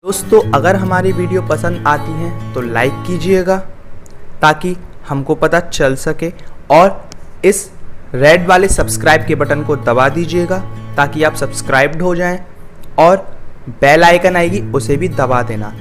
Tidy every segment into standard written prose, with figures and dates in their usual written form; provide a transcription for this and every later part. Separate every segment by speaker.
Speaker 1: दोस्तों अगर हमारी वीडियो पसंद आती है तो लाइक कीजिएगा ताकि हमको पता चल सके, और इस रेड वाले सब्सक्राइब के बटन को दबा दीजिएगा ताकि आप सब्सक्राइब्ड हो जाएं, और बेल आइकन आएगी उसे भी दबा देना।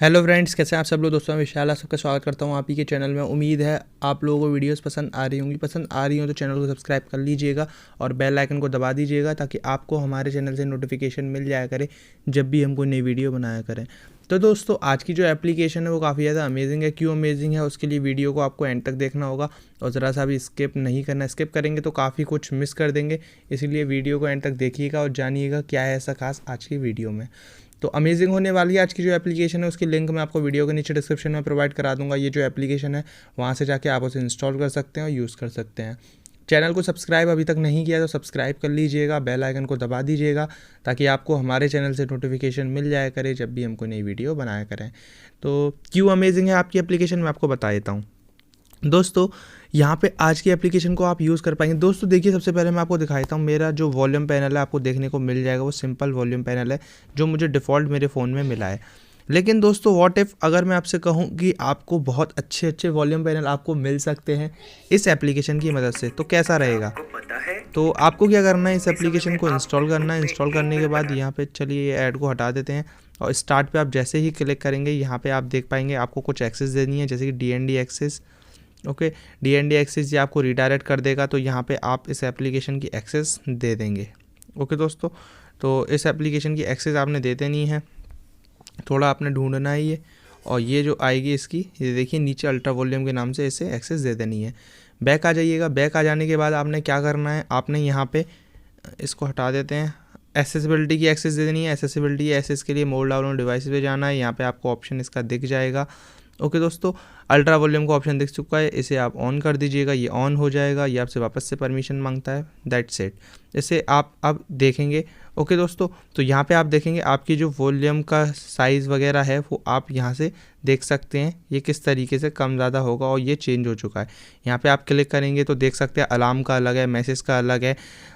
Speaker 2: हेलो फ्रेंड्स, कैसे हैं आप सब लोग। दोस्तों मैं विशाल सबका स्वागत करता हूं आप ही के चैनल में। उम्मीद है आप लोगों को वीडियोस पसंद आ रही होंगी। पसंद आ रही हो तो चैनल को सब्सक्राइब कर लीजिएगा और बेल आइकन को दबा दीजिएगा ताकि आपको हमारे चैनल से नोटिफिकेशन मिल जाया करे जब भी हम कोई नई वीडियो बनाया करें। तो दोस्तों आज की जो एप्लीकेशन है वो काफ़ी ज़्यादा अमेजिंग है। क्यों अमेजिंग है उसके लिए वीडियो को आपको एंड तक देखना होगा और ज़रा सा भी स्किप नहीं करना। स्किप करेंगे तो काफ़ी कुछ मिस कर देंगे, इसलिए वीडियो को एंड तक देखिएगा और जानिएगा क्या है ऐसा खास आज की वीडियो में। तो अमेजिंग होने वाली है आज की जो एप्लीकेशन है, उसकी लिंक मैं आपको वीडियो के नीचे डिस्क्रिप्शन में प्रोवाइड करा दूंगा। ये जो एप्लीकेशन है वहाँ से जाके आप उसे इंस्टॉल कर सकते हैं और यूज़ कर सकते हैं। चैनल को सब्सक्राइब अभी तक नहीं किया तो सब्सक्राइब कर लीजिएगा, बेल आइकन को दबा दीजिएगा ताकि आपको हमारे चैनल से नोटिफिकेशन मिल जाया करे जब भी हम कोई नई वीडियो बनाया करें। तो क्यों अमेजिंग है आपकी एप्लीकेशन मैं आपको बता देता हूँ। दोस्तों यहाँ पे आज की एप्लीकेशन को आप यूज़ कर पाएंगे। दोस्तों देखिए, सबसे पहले मैं आपको दिखाता हूँ मेरा जो वॉल्यूम पैनल है, आपको देखने को मिल जाएगा। वो सिंपल वॉल्यूम पैनल है जो मुझे डिफ़ॉल्ट मेरे फ़ोन में मिला है। लेकिन दोस्तों व्हाट इफ़ अगर मैं आपसे कहूँ कि आपको बहुत अच्छे अच्छे वॉल्यूम पैनल आपको मिल सकते हैं इस एप्लीकेशन की मदद से, तो कैसा रहेगा। तो आपको क्या करना है, इस एप्लीकेशन को इंस्टॉल करना है। इंस्टॉल करने के बाद यहाँ पे चलिए ऐड को हटा देते हैं और स्टार्ट पे आप जैसे ही क्लिक करेंगे यहाँ पे आप देख पाएंगे आपको कुछ एक्सेस देनी है, जैसे कि DND access. Okay, DND access ये आपको रिडायरेक्ट कर देगा, तो यहाँ पे आप इस एप्लीकेशन की एक्सेस दे देंगे। ओके दोस्तों, तो इस एप्लीकेशन की एक्सेस आपने दे देनी है, थोड़ा आपने ढूंढना है ये, और ये जो आएगी इसकी ये देखिए नीचे अल्ट्रा वॉल्यूम के नाम से इसे एक्सेस दे देनी है। बैक आ जाइएगा। बैक आ जाने के बाद आपने क्या करना है, आपने यहाँ पे इसको हटा देते हैं, एसेसिबिलिटी की एक्सेस दे देनी है। एसेसिबिलिटी एक्सेस के लिए मोर डाउन ऑन डिवाइस पे जाना है। यहाँ पे आपको ऑप्शन इसका दिख जाएगा। ओके दोस्तों, अल्ट्रा वॉल्यूम का ऑप्शन दिख चुका है, इसे आप ऑन कर दीजिएगा। ये ऑन हो जाएगा, ये आपसे वापस से परमिशन मांगता है, दैट्स इट। इसे आप अब देखेंगे। ओके दोस्तों, तो यहाँ पे आप देखेंगे आपकी जो वॉल्यूम का साइज़ वगैरह है वो आप यहाँ से देख सकते हैं ये किस तरीके से कम ज़्यादा होगा, और ये चेंज हो चुका है। यहाँ पे आप क्लिक करेंगे तो देख सकते हैं अलार्म का अलग है, मैसेज का अलग है।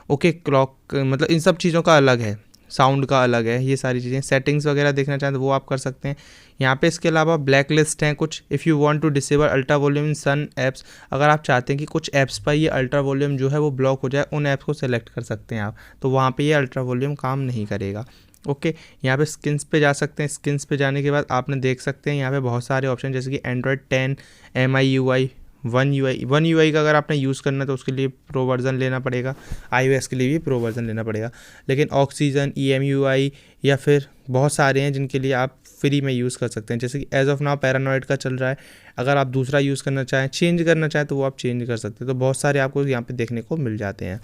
Speaker 2: ओके, क्लॉक मतलब इन सब चीज़ों का अलग है, साउंड का अलग है, ये सारी चीज़ें। सेटिंग्स वगैरह देखना चाहें तो वो आप कर सकते हैं यहाँ पे। इसके अलावा ब्लैक लिस्ट हैं कुछ। If you want to disable ultra volume in some apps, अगर आप चाहते हैं कि कुछ ऐप्स पर ये अल्ट्रा वॉल्यूम जो है वो ब्लॉक हो जाए, उन ऐप्स को सेलेक्ट कर सकते हैं आप, तो वहाँ पे ये अल्ट्रा वॉल्यूम काम नहीं करेगा। ओके, यहाँ पे स्किन्स पे जा सकते हैं। स्किन्स पे जाने के बाद आपने देख सकते हैं यहाँ पे बहुत सारे ऑप्शन, जैसे कि एंड्रॉयड 10, MIUI, वन UI का अगर आपने यूज़ करना है तो उसके लिए प्रो वर्जन लेना पड़ेगा। iOS के लिए भी प्रो वर्जन लेना पड़ेगा। लेकिन ऑक्सीजन, EMUI या फिर बहुत सारे हैं जिनके लिए आप फ्री में यूज़ कर सकते हैं, जैसे कि एज ऑफ नाउ पैरानॉइड का चल रहा है। अगर आप दूसरा यूज़ करना चाहें, चेंज करना चाहें तो वो आप चेंज कर सकते हैं। तो बहुत सारे आपको यहाँ पे देखने को मिल जाते हैं,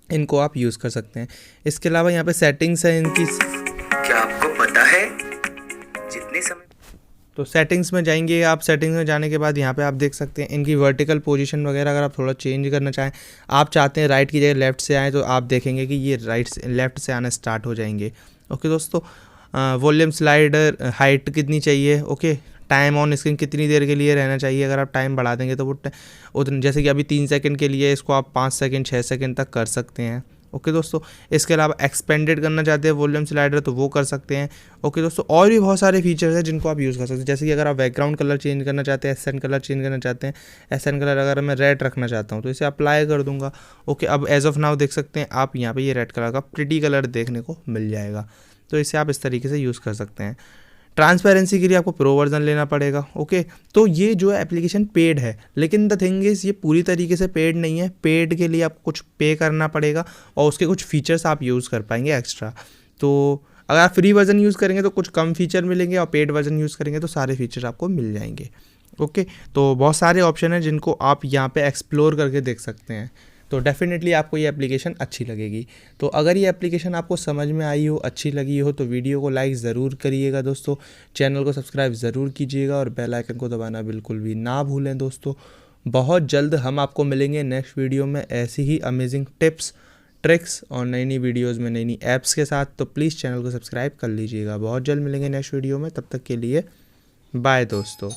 Speaker 2: इनको आप यूज़ कर सकते हैं। इसके अलावा यहाँ पे सेटिंग्स है इनकी,
Speaker 1: क्या आपको पता है जितने समय।
Speaker 2: तो सेटिंग्स में जाएंगे आप। सेटिंग्स में जाने के बाद यहाँ पे आप देख सकते हैं इनकी वर्टिकल पोजीशन वगैरह अगर आप थोड़ा चेंज करना चाहें, आप चाहते हैं राइट की जगह लेफ़्ट से आए तो आप देखेंगे कि ये लेफ़्ट से आना स्टार्ट हो जाएंगे। ओके दोस्तों, वॉल्यूम स्लाइडर, हाइट कितनी चाहिए। ओके, टाइम ऑन स्क्रीन कितनी देर के लिए रहना चाहिए। अगर आप टाइम बढ़ा देंगे तो वो उतने, जैसे कि अभी 3 सेकंड के लिए, इसको आप 5 सेकंड 6 सेकंड तक कर सकते हैं। ओके दोस्तों, इसके अलावा एक्सपेंडेड करना चाहते हैं वॉल्यूम स्लाइडर तो वो कर सकते हैं। ओके दोस्तों, और भी बहुत सारे फीचर्स हैं जिनको आप यूज़ कर सकते हैं, जैसे कि अगर आप बैकग्राउंड कलर चेंज करना चाहते हैं, SN कलर चेंज करना चाहते हैं। SN कलर अगर मैं रेड रखना चाहता हूँ तो इसे अप्लाई कर दूंगा। ओके, अब एज ऑफ नाउ देख सकते हैं आप यहाँ पे ये रेड कलर का प्रिटी कलर देखने को मिल जाएगा, तो इसे आप इस तरीके से यूज़ कर सकते हैं। ट्रांसपेरेंसी के लिए आपको प्रो वर्जन लेना पड़ेगा। ओके, तो ये जो एप्लीकेशन पेड है, लेकिन द थिंग इज़ ये पूरी तरीके से पेड नहीं है। पेड के लिए आपको कुछ पे करना पड़ेगा और उसके कुछ फीचर्स आप यूज़ कर पाएंगे एक्स्ट्रा। तो अगर आप फ्री वर्जन यूज़ करेंगे तो कुछ कम फीचर मिलेंगे, और पेड वर्जन यूज़ करेंगे तो सारे फीचर आपको मिल जाएंगे। ओके, तो बहुत सारे ऑप्शन हैं जिनको आप यहाँ पे एक्सप्लोर करके देख सकते हैं, तो डेफिनेटली आपको ये एप्लीकेशन अच्छी लगेगी। तो अगर ये एप्लीकेशन आपको समझ में आई हो, अच्छी लगी हो, तो वीडियो को लाइक ज़रूर करिएगा दोस्तों, चैनल को सब्सक्राइब ज़रूर कीजिएगा और बेल आइकन को दबाना बिल्कुल भी ना भूलें दोस्तों। बहुत जल्द हम आपको मिलेंगे नेक्स्ट वीडियो में ऐसी ही अमेजिंग टिप्स, ट्रिक्स और नई नई वीडियोज़ में, नई नई ऐप्स के साथ। तो प्लीज़ चैनल को सब्सक्राइब कर लीजिएगा। बहुत जल्द मिलेंगे नेक्स्ट वीडियो में, तब तक के लिए बाय दोस्तों।